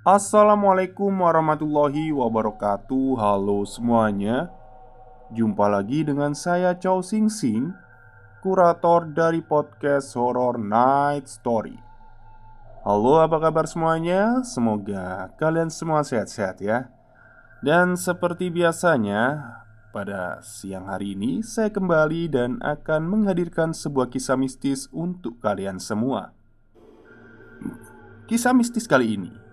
Assalamualaikum warahmatullahi wabarakatuh. Halo semuanya. Jumpa lagi dengan saya Chow Sing Sing, kurator dari podcast Horror Night Story. Halo, apa kabar semuanya? Semoga kalian semua sehat-sehat ya. Dan seperti biasanya, pada siang hari ini saya kembali dan akan menghadirkan sebuah kisah mistis untuk kalian semua. Kisah mistis kali ini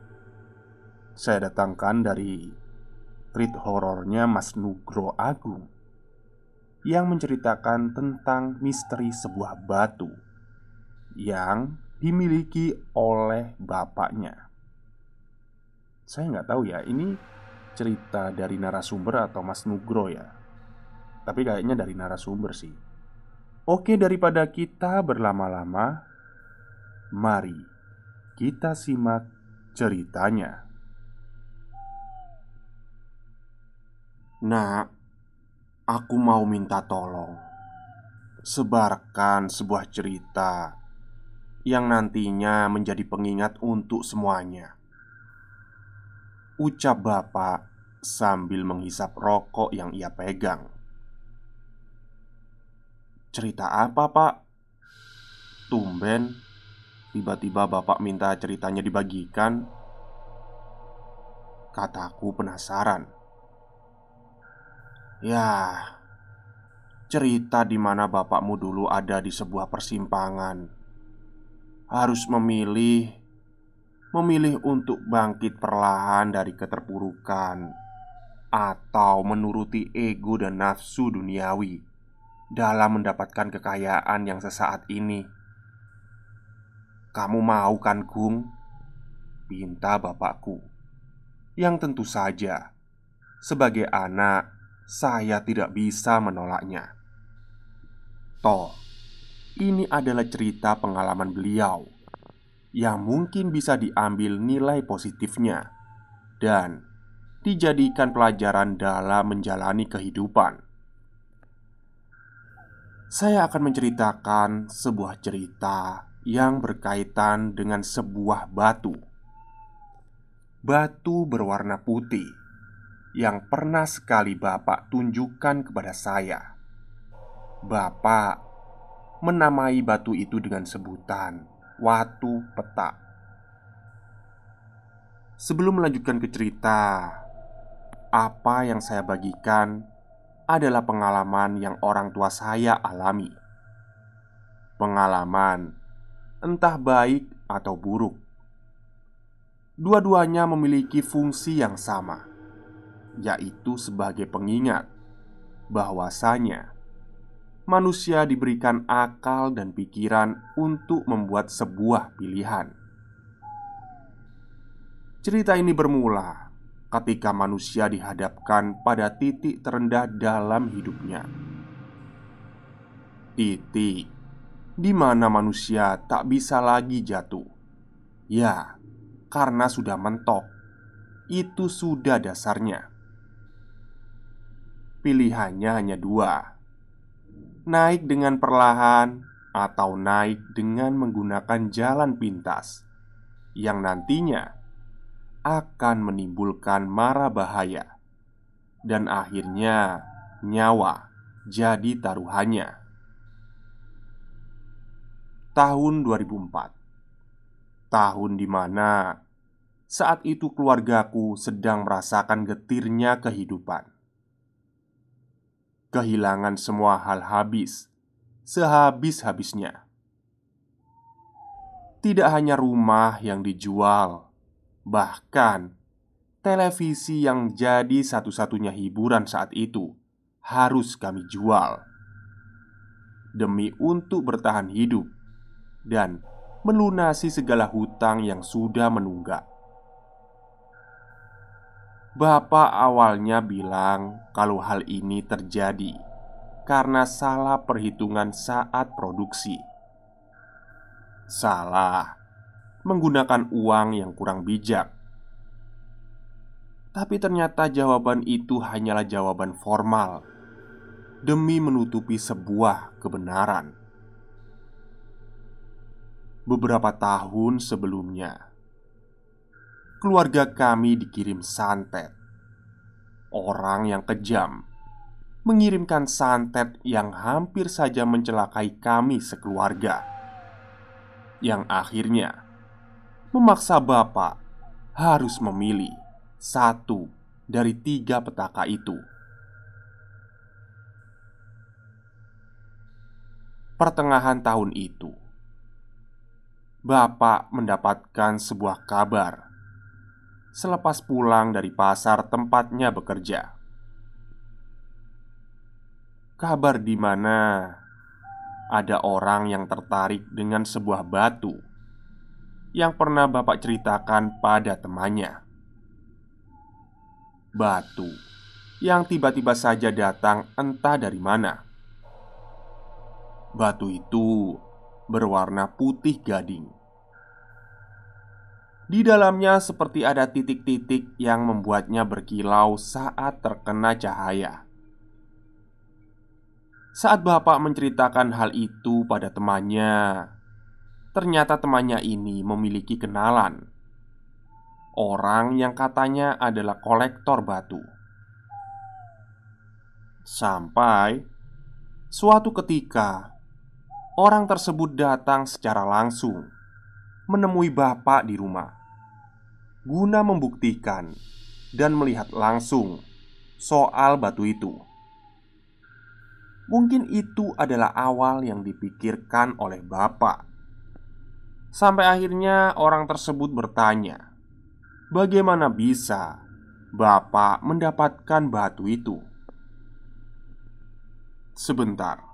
saya datangkan dari treat horornya Mas Nugro Agung yang menceritakan tentang misteri sebuah batu yang dimiliki oleh bapaknya. Saya nggak tahu ya, ini cerita dari narasumber atau Mas Nugro ya. Tapi kayaknya dari narasumber sih. Oke, daripada kita berlama-lama, mari kita simak ceritanya. Nah, aku mau minta tolong. Sebarkan sebuah cerita yang nantinya menjadi pengingat untuk semuanya, ucap bapak sambil menghisap rokok yang ia pegang. Cerita apa, Pak? Tumben, tiba-tiba bapak minta ceritanya dibagikan. Kataku penasaran. Ya, cerita di mana bapakmu dulu ada di sebuah persimpangan. Harus memilih untuk bangkit perlahan dari keterpurukan atau menuruti ego dan nafsu duniawi dalam mendapatkan kekayaan yang sesaat ini. Kamu mau kan, Gung? Pinta bapakku. Yang tentu saja, sebagai anak, saya tidak bisa menolaknya. Toh, ini adalah cerita pengalaman beliau yang mungkin bisa diambil nilai positifnya dan dijadikan pelajaran dalam menjalani kehidupan. Saya akan menceritakan sebuah cerita yang berkaitan dengan sebuah batu. Batu berwarna putih yang pernah sekali Bapak tunjukkan kepada saya. Bapak menamai batu itu dengan sebutan Watu Petak. Sebelum melanjutkan ke cerita, apa yang saya bagikan adalah pengalaman yang orang tua saya alami. Pengalaman entah baik atau buruk. Dua-duanya memiliki fungsi yang sama, yaitu sebagai pengingat bahwasanya manusia diberikan akal dan pikiran untuk membuat sebuah pilihan. Cerita ini bermula ketika manusia dihadapkan pada titik terendah dalam hidupnya. Titik di mana manusia tak bisa lagi jatuh. Ya, karena sudah mentok. Itu sudah dasarnya. Pilihannya hanya dua: naik dengan perlahan atau naik dengan menggunakan jalan pintas yang nantinya akan menimbulkan mara bahaya dan akhirnya nyawa jadi taruhannya. Tahun 2004, tahun di mana saat itu keluargaku sedang merasakan getirnya kehidupan. Kehilangan semua hal habis, sehabis-habisnya. Tidak hanya rumah yang dijual, bahkan televisi yang jadi satu-satunya hiburan saat itu harus kami jual demi untuk bertahan hidup dan melunasi segala hutang yang sudah menunggak. Bapak awalnya bilang kalau hal ini terjadi karena salah perhitungan saat produksi. Salah menggunakan uang yang kurang bijak. Tapi ternyata jawaban itu hanyalah jawaban formal demi menutupi sebuah kebenaran. Beberapa tahun sebelumnya, keluarga kami dikirim santet. Orang yang kejam mengirimkan santet yang hampir saja mencelakai kami sekeluarga, yang akhirnya memaksa bapak harus memilih satu dari tiga petaka itu. Pertengahan tahun itu, bapak mendapatkan sebuah kabar selepas pulang dari pasar tempatnya bekerja. Kabar di mana ada orang yang tertarik dengan sebuah batu yang pernah bapak ceritakan pada temannya. Batu yang tiba-tiba saja datang entah dari mana. Batu itu berwarna putih gading. Di dalamnya seperti ada titik-titik yang membuatnya berkilau saat terkena cahaya. Saat bapak menceritakan hal itu pada temannya, ternyata temannya ini memiliki kenalan, orang yang katanya adalah kolektor batu. Sampai suatu ketika, orang tersebut datang secara langsung menemui bapak di rumah guna membuktikan dan melihat langsung soal batu itu. Mungkin itu adalah awal yang dipikirkan oleh bapak. Sampai akhirnya orang tersebut bertanya, bagaimana bisa bapak mendapatkan batu itu? Sebentar,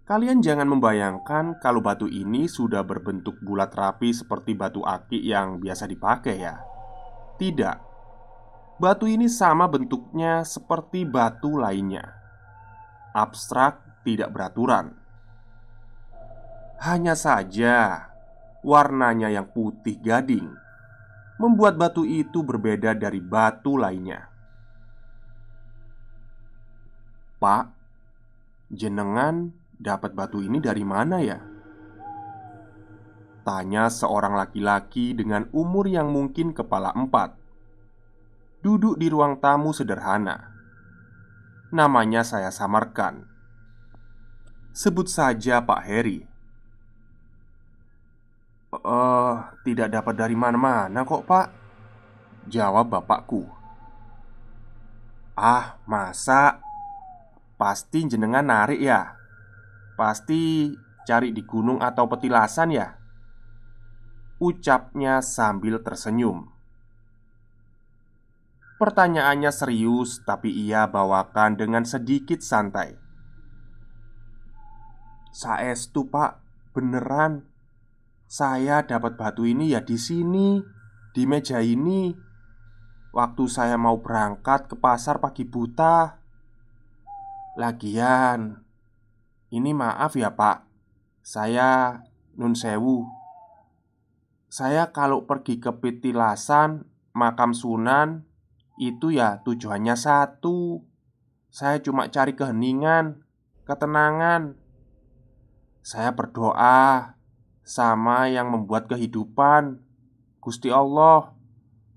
kalian jangan membayangkan kalau batu ini sudah berbentuk bulat rapi seperti batu akik yang biasa dipakai ya. Tidak, batu ini sama bentuknya seperti batu lainnya, abstrak, tidak beraturan. Hanya saja warnanya yang putih gading membuat batu itu berbeda dari batu lainnya. Pak, jenengan dapat batu ini dari mana ya? Tanya seorang laki-laki dengan umur yang mungkin kepala empat, duduk di ruang tamu sederhana. Namanya saya samarkan. Sebut saja Pak Heri. Tidak dapat dari mana-mana kok Pak, jawab bapakku. Ah, masa? Pasti jenengan narik ya? Pasti cari di gunung atau petilasan ya? Ucapnya sambil tersenyum. Pertanyaannya serius, tapi ia bawakan dengan sedikit santai. Saestu Pak, beneran. Saya dapat batu ini ya di sini, di meja ini. Waktu saya mau berangkat ke pasar pagi buta. Lagian, ini maaf ya Pak, saya nun sewu. Saya kalau pergi ke petilasan, makam Sunan, itu ya tujuannya satu. Saya cuma cari keheningan, ketenangan. Saya berdoa sama yang membuat kehidupan, Gusti Allah,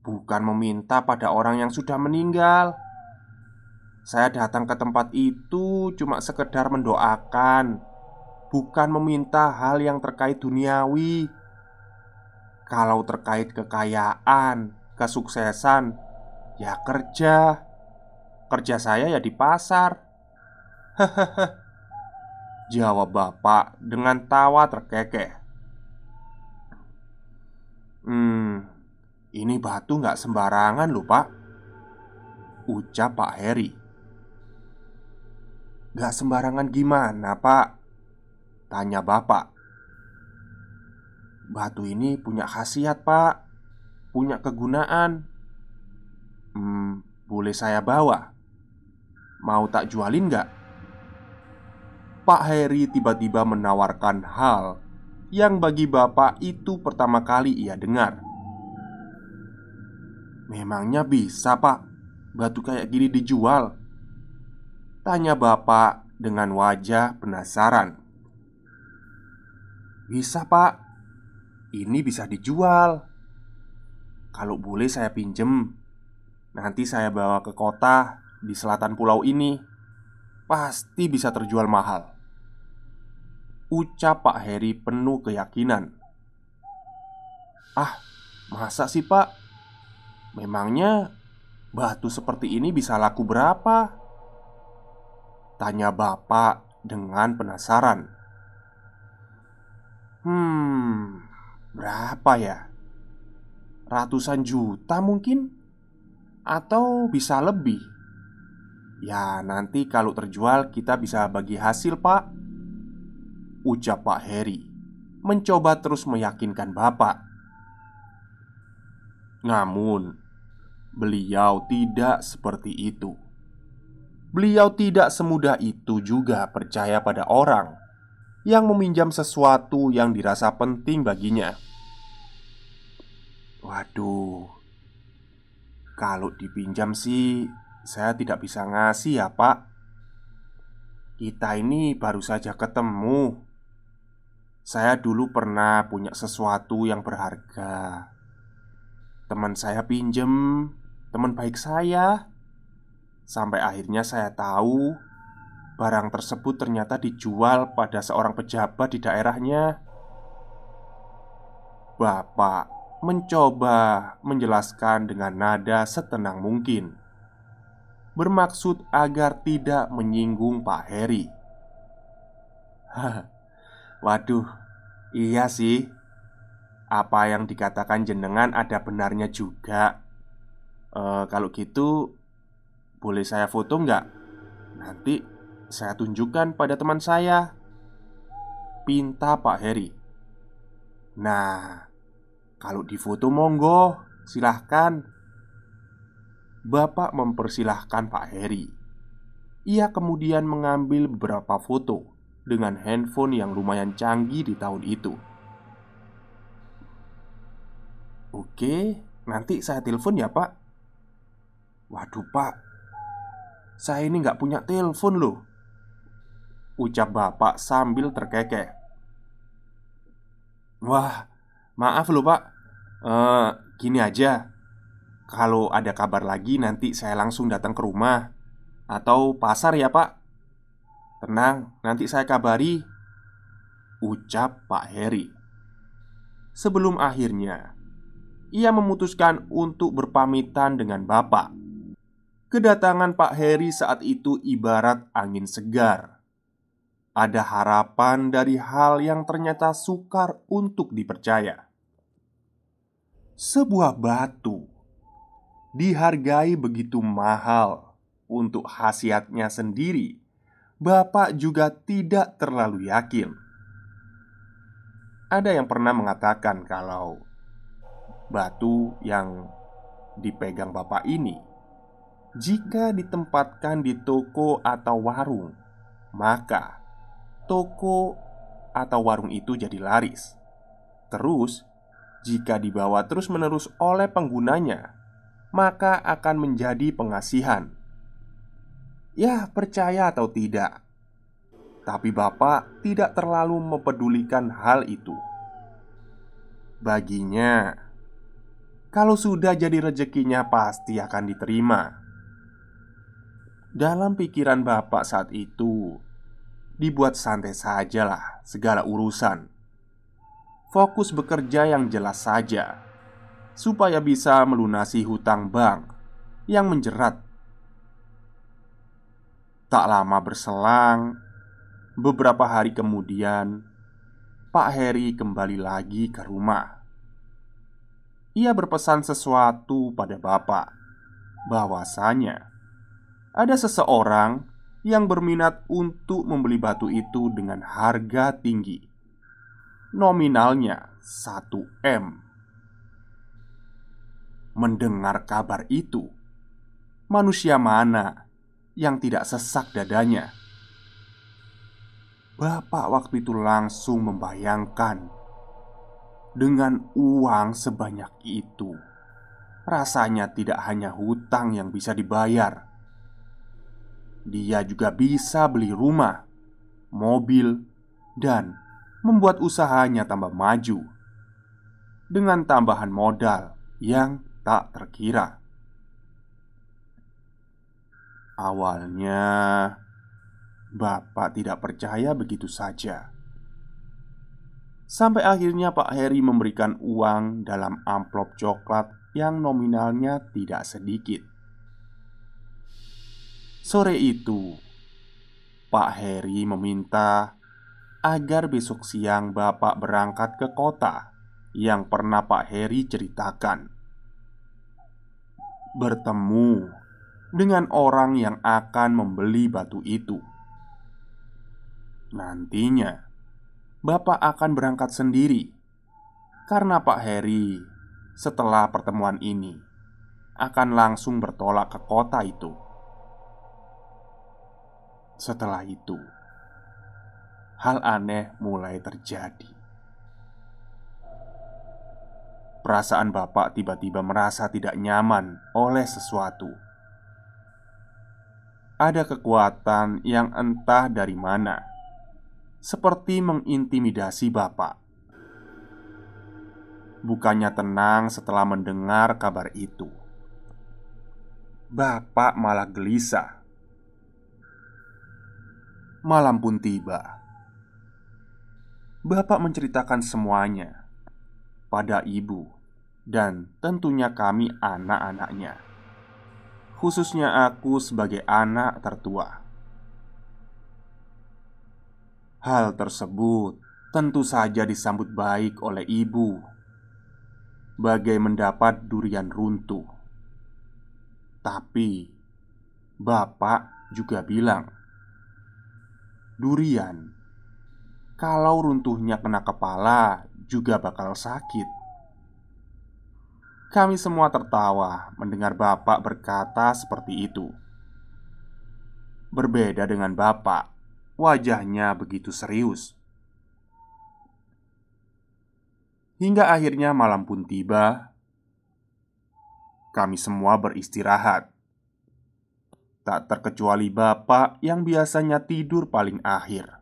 bukan meminta pada orang yang sudah meninggal. Saya datang ke tempat itu cuma sekedar mendoakan, bukan meminta hal yang terkait duniawi. Kalau terkait kekayaan, kesuksesan, ya kerja. Kerja saya ya di pasar. Hehehe, jawab bapak dengan tawa terkekeh. Ini batu nggak sembarangan loh Pak, ucap Pak Heri. Nggak sembarangan gimana Pak? Tanya bapak. Batu ini punya khasiat Pak, punya kegunaan. Boleh saya bawa? Mau tak jualin nggak? Pak Heri tiba-tiba menawarkan hal yang bagi bapak itu pertama kali ia dengar. Memangnya bisa Pak, batu kayak gini dijual? Tanya bapak dengan wajah penasaran. Bisa Pak, ini bisa dijual. Kalau boleh saya pinjem. Nanti saya bawa ke kota di selatan pulau ini. Pasti bisa terjual mahal," ucap Pak Heri penuh keyakinan. "Ah, masa sih Pak? Memangnya batu seperti ini bisa laku berapa?" tanya bapak dengan penasaran. Berapa ya? Ratusan juta mungkin? Atau bisa lebih? Ya nanti kalau terjual kita bisa bagi hasil pak, ucap Pak Heri mencoba terus meyakinkan bapak. Namun beliau tidak seperti itu. Beliau tidak semudah itu juga percaya pada orang yang meminjam sesuatu yang dirasa penting baginya. "Waduh, kalau dipinjam sih saya tidak bisa ngasih ya pak. Kita ini baru saja ketemu. Saya dulu pernah punya sesuatu yang berharga. Teman saya pinjem, teman baik saya. Sampai akhirnya saya tahu barang tersebut ternyata dijual pada seorang pejabat di daerahnya." Bapak mencoba menjelaskan dengan nada setenang mungkin, bermaksud agar tidak menyinggung Pak Heri. "Waduh, iya sih. Apa yang dikatakan jenengan ada benarnya juga. Kalau gitu, boleh saya foto nggak? Nanti saya tunjukkan pada teman saya," pinta Pak Heri. "Nah, kalau difoto monggo, silahkan." Bapak mempersilahkan Pak Heri. Ia kemudian mengambil beberapa foto dengan handphone yang lumayan canggih di tahun itu. "Oke, nanti saya telepon ya pak." "Waduh pak, saya ini nggak punya telepon loh," ucap bapak sambil terkekeh. "Wah, maaf loh pak. Gini aja, kalau ada kabar lagi nanti saya langsung datang ke rumah atau pasar ya pak. Tenang, nanti saya kabari," ucap Pak Heri. Sebelum akhirnya ia memutuskan untuk berpamitan dengan bapak. Kedatangan Pak Heri saat itu ibarat angin segar. Ada harapan dari hal yang ternyata sukar untuk dipercaya. Sebuah batu dihargai begitu mahal untuk khasiatnya sendiri. Bapak juga tidak terlalu yakin. Ada yang pernah mengatakan kalau batu yang dipegang bapak ini, jika ditempatkan di toko atau warung, maka toko atau warung itu jadi laris. Terus, jika dibawa terus-menerus oleh penggunanya, maka akan menjadi pengasihan. Ya, percaya atau tidak, tapi bapak tidak terlalu mempedulikan hal itu. Baginya, kalau sudah jadi rezekinya pasti akan diterima. Dalam pikiran bapak saat itu, dibuat santai sajalah segala urusan. Fokus bekerja yang jelas saja, supaya bisa melunasi hutang bank yang menjerat. Tak lama berselang, beberapa hari kemudian, Pak Heri kembali lagi ke rumah. Ia berpesan sesuatu pada bapak, bahwasanya ada seseorang yang berminat untuk membeli batu itu dengan harga tinggi. Nominalnya 1 M. Mendengar kabar itu, manusia mana yang tidak sesak dadanya? Bapak waktu itu langsung membayangkan, dengan uang sebanyak itu, rasanya tidak hanya hutang yang bisa dibayar. Dia juga bisa beli rumah, mobil, dan membuat usahanya tambah maju. Dengan tambahan modal yang tak terkira. Awalnya, Bapak tidak percaya begitu saja. Sampai akhirnya Pak Heri memberikan uang dalam amplop coklat yang nominalnya tidak sedikit. Sore itu, Pak Heri meminta agar besok siang Bapak berangkat ke kota yang pernah Pak Heri ceritakan, bertemu dengan orang yang akan membeli batu itu. Nantinya Bapak akan berangkat sendiri karena Pak Heri setelah pertemuan ini akan langsung bertolak ke kota itu. Setelah itu, hal aneh mulai terjadi. Perasaan Bapak tiba-tiba merasa tidak nyaman oleh sesuatu. Ada kekuatan yang entah dari mana, seperti mengintimidasi Bapak. Bukannya tenang setelah mendengar kabar itu, Bapak malah gelisah. Malam pun tiba. Bapak menceritakan semuanya pada ibu dan tentunya kami anak-anaknya, khususnya aku sebagai anak tertua. Hal tersebut tentu saja disambut baik oleh ibu, bagai mendapat durian runtuh. Tapi Bapak juga bilang, durian kalau runtuhnya kena kepala juga bakal sakit. Kami semua tertawa mendengar Bapak berkata seperti itu. Berbeda dengan Bapak, wajahnya begitu serius. Hingga akhirnya malam pun tiba. Kami semua beristirahat, tak terkecuali Bapak yang biasanya tidur paling akhir.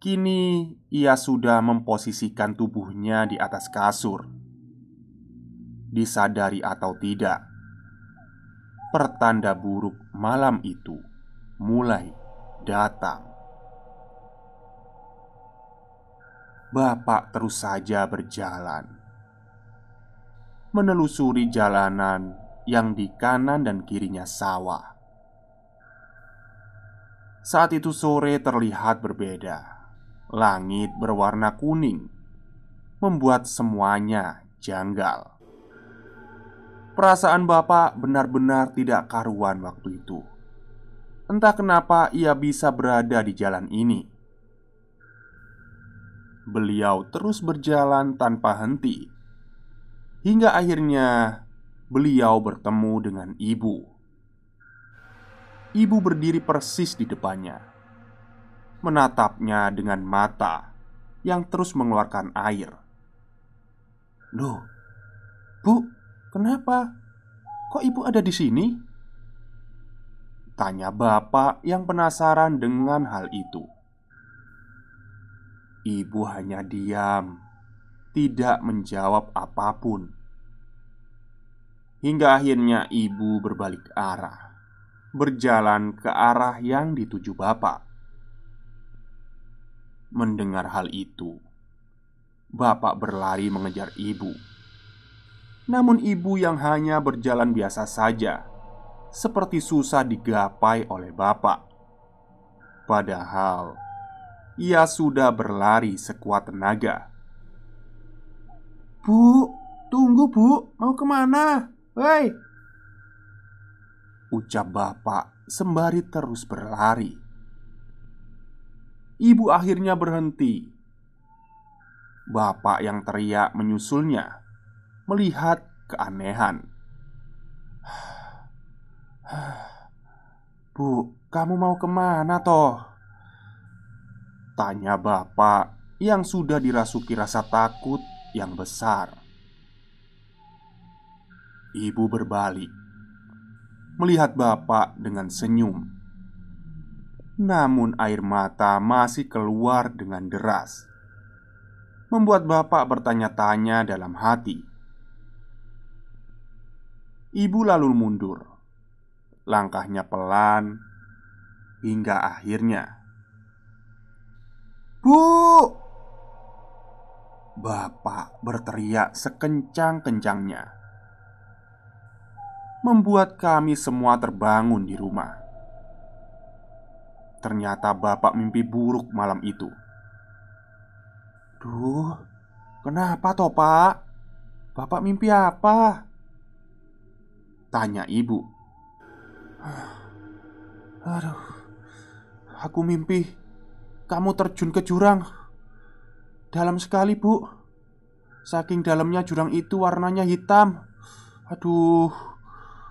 Kini ia sudah memposisikan tubuhnya di atas kasur. Disadari atau tidak, pertanda buruk malam itu mulai datang. Bapak terus saja berjalan, menelusuri jalanan yang di kanan dan kirinya sawah. Saat itu sore terlihat berbeda. Langit berwarna kuning, membuat semuanya janggal. Perasaan Bapak benar-benar tidak karuan waktu itu. Entah kenapa ia bisa berada di jalan ini. Beliau terus berjalan tanpa henti, hingga akhirnya beliau bertemu dengan ibu. Ibu berdiri persis di depannya, menatapnya dengan mata yang terus mengeluarkan air. "Loh, Bu, kenapa? Kok ibu ada di sini?" tanya Bapak yang penasaran dengan hal itu. Ibu hanya diam, tidak menjawab apapun. Hingga akhirnya ibu berbalik arah, berjalan ke arah yang dituju Bapak. Mendengar hal itu, Bapak berlari mengejar ibu. Namun ibu yang hanya berjalan biasa saja, seperti susah digapai oleh Bapak. Padahal ia sudah berlari sekuat tenaga. "Bu, tunggu Bu, mau kemana? Hei!" ucap Bapak sembari terus berlari. Ibu akhirnya berhenti. Bapak yang teriak menyusulnya, melihat keanehan. "Bu, kamu mau kemana toh?" tanya Bapak yang sudah dirasuki rasa takut yang besar. Ibu berbalik, melihat Bapak dengan senyum. Namun air mata masih keluar dengan deras, membuat Bapak bertanya-tanya dalam hati, Ibu lalu mundur. Langkahnya pelan hingga akhirnya, "Bu!" Bapak berteriak sekencang-kencangnya, membuat kami semua terbangun di rumah. Ternyata bapak mimpi buruk malam itu. "Duh, kenapa toh pak? Bapak mimpi apa?" tanya ibu. "Aduh, aku mimpi kamu terjun ke jurang. Dalam sekali bu. Saking dalamnya jurang itu warnanya hitam. Aduh,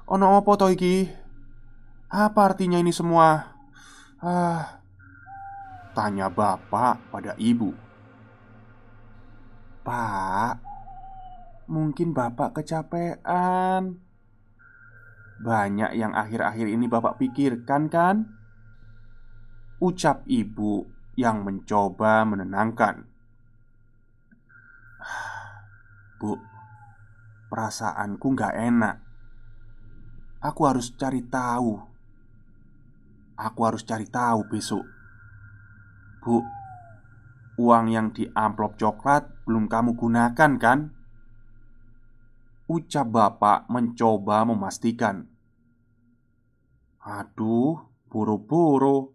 ono opo toh iki? Apa artinya ini semua?" Tanya bapak pada ibu. "Pak, mungkin bapak kecapean. Banyak yang akhir-akhir ini bapak pikirkan kan?" ucap ibu yang mencoba menenangkan. "Bu, perasaanku gak enak. Aku harus cari tahu. Aku harus cari tahu besok. Bu, uang yang di amplop coklat belum kamu gunakan kan?" ucap bapak mencoba memastikan. "Aduh, buru-buru.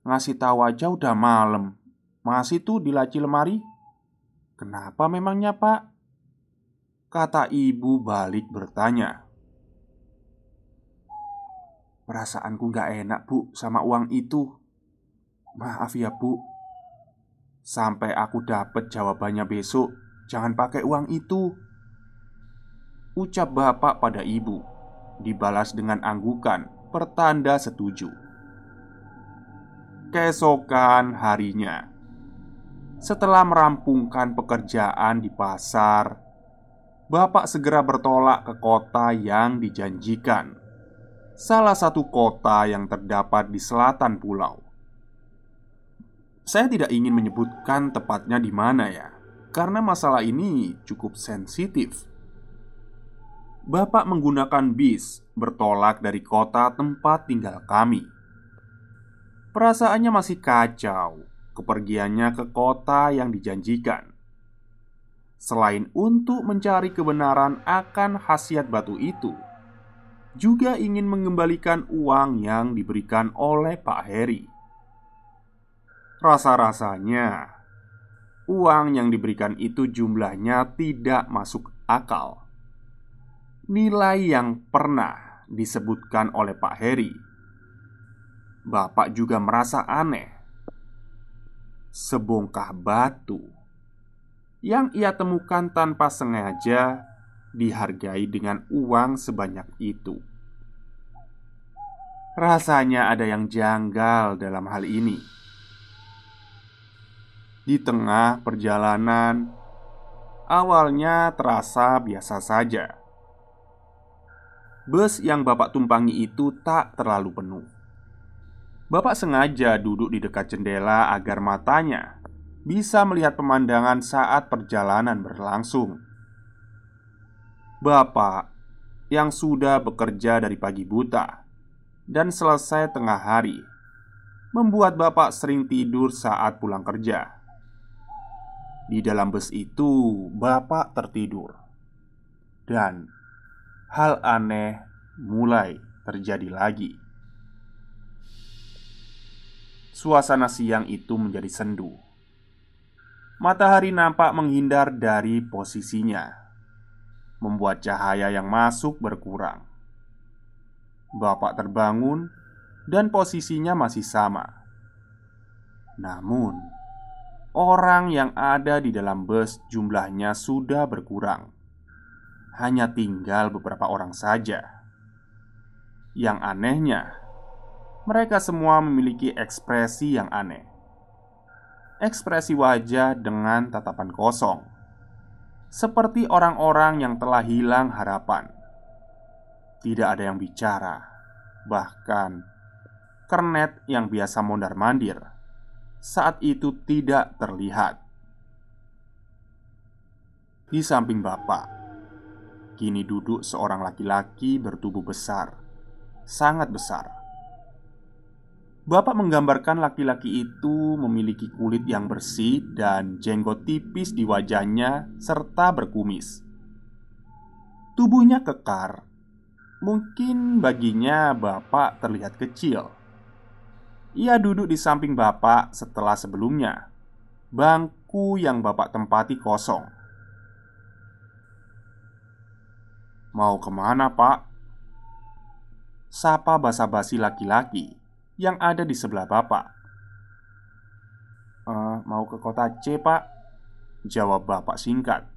Ngasih tahu aja udah malam. Masih tuh di laci lemari. Kenapa memangnya pak?" kata ibu balik bertanya. "Perasaanku gak enak bu sama uang itu. Maaf ya bu. Sampai aku dapet jawabannya besok, jangan pakai uang itu," ucap bapak pada ibu, dibalas dengan anggukan pertanda setuju. Keesokan harinya, setelah merampungkan pekerjaan di pasar, bapak segera bertolak ke kota yang dijanjikan. Salah satu kota yang terdapat di selatan pulau. Saya tidak ingin menyebutkan tepatnya di mana ya, karena masalah ini cukup sensitif. Bapak menggunakan bis bertolak dari kota tempat tinggal kami. Perasaannya masih kacau kepergiannya ke kota yang dijanjikan. Selain untuk mencari kebenaran akan khasiat batu itu, juga ingin mengembalikan uang yang diberikan oleh Pak Heri. Rasa-rasanya uang yang diberikan itu jumlahnya tidak masuk akal. Nilai yang pernah disebutkan oleh Pak Heri, bapak juga merasa aneh. Sebongkah batu yang ia temukan tanpa sengaja dihargai dengan uang sebanyak itu. Rasanya ada yang janggal dalam hal ini. Di tengah perjalanan, awalnya terasa biasa saja. Bus yang bapak tumpangi itu tak terlalu penuh. Bapak sengaja duduk di dekat jendela agar matanya bisa melihat pemandangan saat perjalanan berlangsung. Bapak yang sudah bekerja dari pagi buta dan selesai tengah hari membuat bapak sering tidur saat pulang kerja. Di dalam bus itu, bapak tertidur, dan hal aneh mulai terjadi lagi. Suasana siang itu menjadi sendu. Matahari nampak menghindar dari posisinya, membuat cahaya yang masuk berkurang. Bapak terbangun dan posisinya masih sama. Namun, orang yang ada di dalam bus jumlahnya sudah berkurang. Hanya tinggal beberapa orang saja. Yang anehnya, mereka semua memiliki ekspresi yang aneh. Ekspresi wajah dengan tatapan kosong, seperti orang-orang yang telah hilang harapan. Tidak ada yang bicara. Bahkan kernet yang biasa mondar-mandir saat itu tidak terlihat. Di samping bapak, kini duduk seorang laki-laki bertubuh besar, sangat besar. Bapak menggambarkan laki-laki itu memiliki kulit yang bersih dan jenggot tipis di wajahnya serta berkumis. Tubuhnya kekar. Mungkin baginya bapak terlihat kecil. Ia duduk di samping bapak setelah sebelumnya bangku yang bapak tempati kosong. "Mau kemana, Pak?" sapa basa-basi laki-laki yang ada di sebelah bapak. Mau ke kota C, Pak," jawab bapak singkat.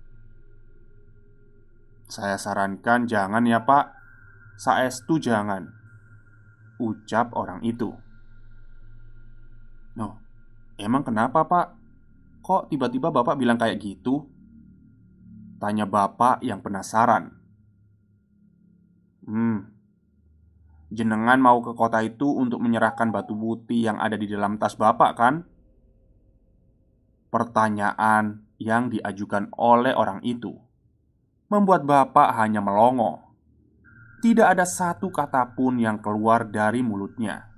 "Saya sarankan jangan ya, Pak. Saestu jangan," ucap orang itu. "Noh, emang kenapa, Pak? Kok tiba-tiba bapak bilang kayak gitu?" tanya bapak yang penasaran. Jenengan mau ke kota itu untuk menyerahkan batu putih yang ada di dalam tas bapak, kan?" Pertanyaan yang diajukan oleh orang itu membuat bapak hanya melongo. Tidak ada satu kata pun yang keluar dari mulutnya,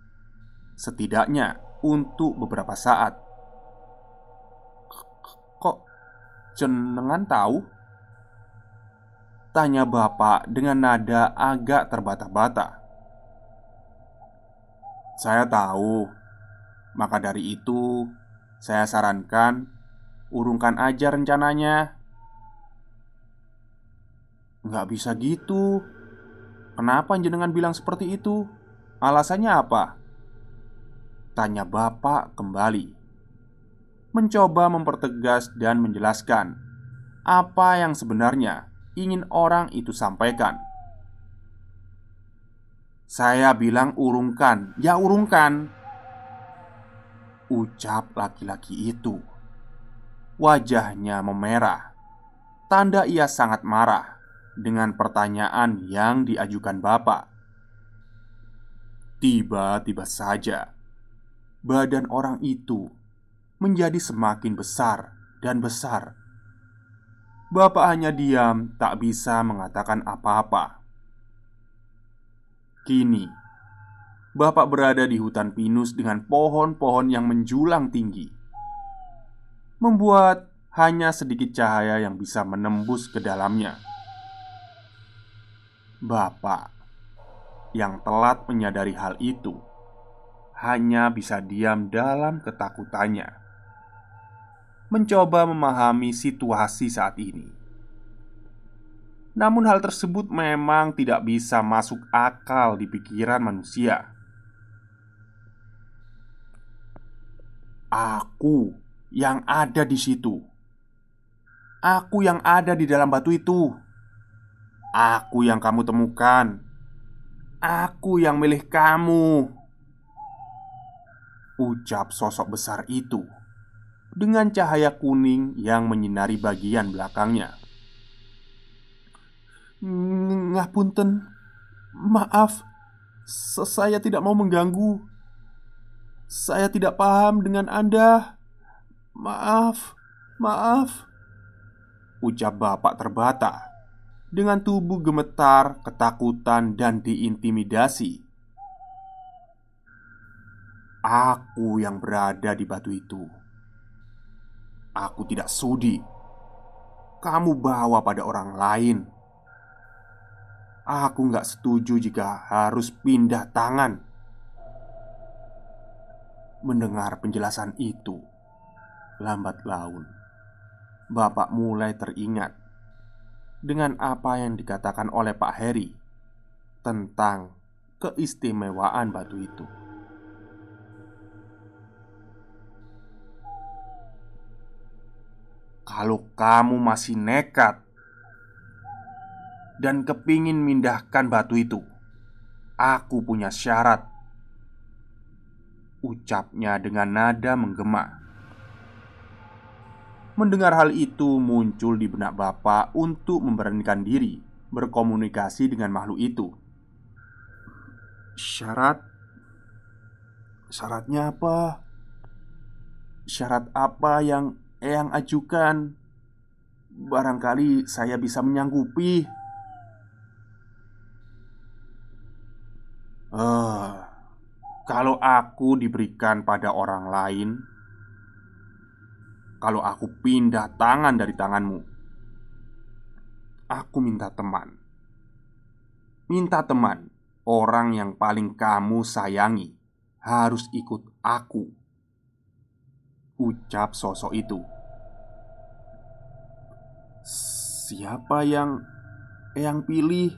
setidaknya untuk beberapa saat. "Kok jenengan tahu?" tanya bapak dengan nada agak terbata-bata. "Saya tahu. Maka dari itu, saya sarankan urungkan aja rencananya." "Nggak bisa gitu. Kenapa jenengan bilang seperti itu? Alasannya apa?" tanya bapak kembali, mencoba mempertegas dan menjelaskan apa yang sebenarnya ingin orang itu sampaikan. "Saya bilang urungkan, ya urungkan," ucap laki-laki itu. Wajahnya memerah, tanda ia sangat marah dengan pertanyaan yang diajukan bapak. Tiba-tiba saja badan orang itu menjadi semakin besar dan besar. Bapak hanya diam, tak bisa mengatakan apa-apa. Kini bapak berada di hutan pinus dengan pohon-pohon yang menjulang tinggi, membuat hanya sedikit cahaya yang bisa menembus ke dalamnya. Bapak yang telat menyadari hal itu hanya bisa diam dalam ketakutannya, mencoba memahami situasi saat ini. Namun hal tersebut memang tidak bisa masuk akal di pikiran manusia. Aku yang ada di situ. Aku yang ada di dalam batu itu. Aku yang kamu temukan. Aku yang milih kamu, ucap sosok besar itu dengan cahaya kuning yang menyinari bagian belakangnya. "Ngapunten, maaf, saya tidak mau mengganggu. Saya tidak paham dengan Anda. Maaf, maaf," ucap bapak terbata dengan tubuh gemetar, ketakutan, dan diintimidasi. Aku yang berada di batu itu. Aku tidak sudi kamu bawa pada orang lain. Aku nggak setuju jika harus pindah tangan. Mendengar penjelasan itu, lambat laun bapak mulai teringat dengan apa yang dikatakan oleh Pak Heri tentang keistimewaan batu itu. "Kalau kamu masih nekat dan kepingin mindahkan batu itu, aku punya syarat," ucapnya dengan nada menggema. Mendengar hal itu muncul di benak bapak untuk memberanikan diri berkomunikasi dengan makhluk itu. "Syarat? Syaratnya apa? Syarat apa yang Eyang ajukan? Barangkali saya bisa menyanggupi," Eh, kalau aku diberikan pada orang lain, kalau aku pindah tangan dari tanganmu, aku minta teman. Minta teman. Orang yang paling kamu sayangi harus ikut aku, ucap sosok itu. Siapa yang Eyang pilih?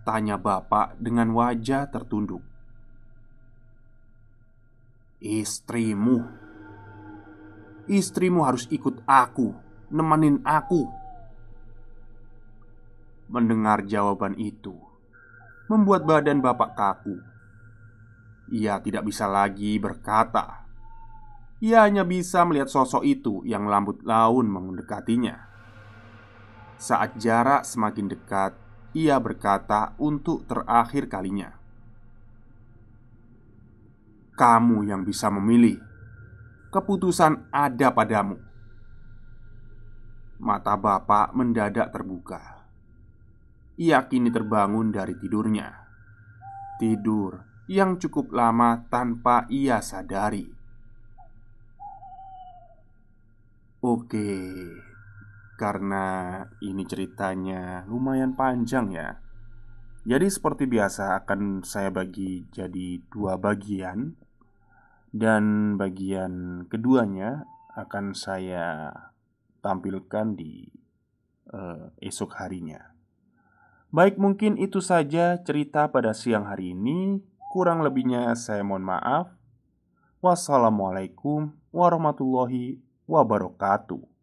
Tanya bapak dengan wajah tertunduk. Istrimu. Istrimu harus ikut aku, nemenin aku. Mendengar jawaban itu membuat badan bapak kaku. Ia tidak bisa lagi berkata. Ia hanya bisa melihat sosok itu yang lambat laun mendekatinya. Saat jarak semakin dekat, ia berkata untuk terakhir kalinya, "Kamu yang bisa memilih. Keputusan ada padamu." Mata bapak mendadak terbuka. Ia kini terbangun dari tidurnya. Tidur yang cukup lama tanpa ia sadari. Oke, karena ini ceritanya lumayan panjang ya. Jadi seperti biasa akan saya bagi jadi dua bagian. Dan bagian keduanya akan saya tampilkan di esok harinya. Baik, mungkin itu saja cerita pada siang hari ini. Kurang lebihnya saya mohon maaf. Wassalamualaikum warahmatullahi wabarakatuh.